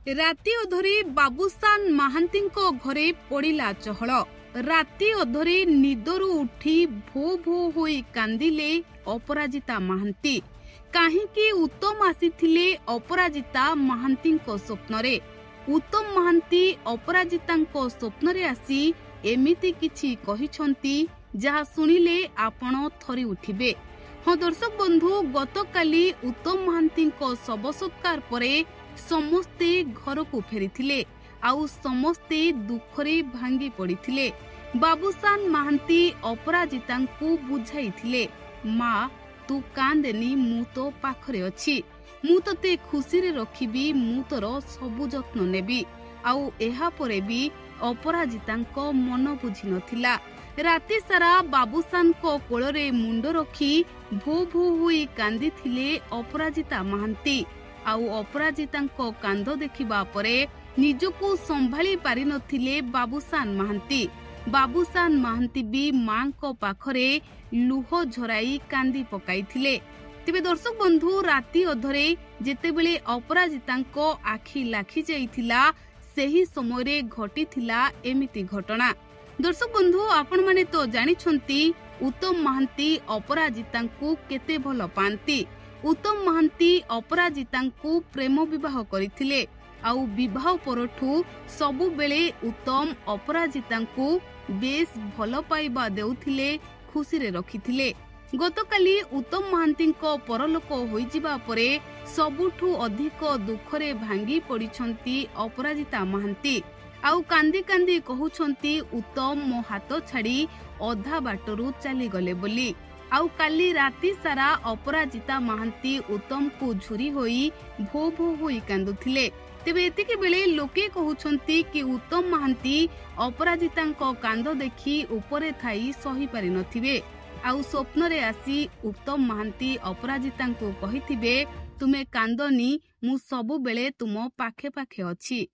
राति अधरे बाबूसान महांतींको घरे पड़िला चहल। राति अधरे निदरू उठी भो भो होई कांदिले अपराजिता महांती। काहींकि उत्तम आसीथिले अपराजिता महांतींको स्वप्नरे। उत्तम महांती अपराजितांको स्वप्नरे आसी एमिति किछि कहिछंती जहा सुनिले आपण थरी उठिबे। हाँ दर्शक बंधु, गतकाली उत्तम महांतींको शव सत्कार परे समस्ते घर को फेरी आउ समस्ते दुखरे भांगी पड़िथिले। बाबूसान महांती अपराजिता बुझाई माँ तू कांदेनी मु तो पाखरे अछि, मु तते खुशी रे रखिबी, मु तोर सबु जत्न नेबी। आउ एहा परे भी अपराजिता मन बुझी नथिला। राति सारा बाबूसान को कोलरे मुंड रखी भो भो होई कांदी थिले अपराजिता महांती। आउ अपराजिता कांद देखिबा परे निजको संभाली पारि नथिले बाबूसान महांती। बाबूसान महांती भी मां को पाखरे लुह झराई कांदी पकाइथिले। तेबे दर्शक बंधु, राति अधरे जेतेबेले अपराजिता आखि लाखि जाइथिला सेही समय घटिथिला एमिति घटना। दर्शक बंधु, आपण माने तो जानिछंती उत्तम महांती अपराजिता केते भल पांती। उत्तम महांती अपराजिता प्रेम विवाह करथिले। आउ विवाह परठू सबु बेले उत्तम अपराजिता बेस भल पाइबा देउथिले, खुशी रे रखिथिले। गतकाली उत्तम महांती परलोक होई जिबा परे सबुठू अधिक दुखरे भांगी पड़िछंती अपराजिता महांती। आउ कांदी कांदी कहउछंती उत्तम मो हाथ छाड़ी अधा बाटरू चली गले बोली। आउ काली राति सारा अपराजिता महांती उत्तम को झुरी होई भो भो होई कांदुथिले। तेबे एतिके बेले लोके कहउछंती कि उत्तम महांती अपराजिता कांद देखि उपरे थाई सही पारि नथिबे। आउ स्वप्न रे आसी उत्तम महांती अपराजिता को कहिथिबे, तुमे कांदनी, मु सबु बेले तुम पाखे पाखे अछि।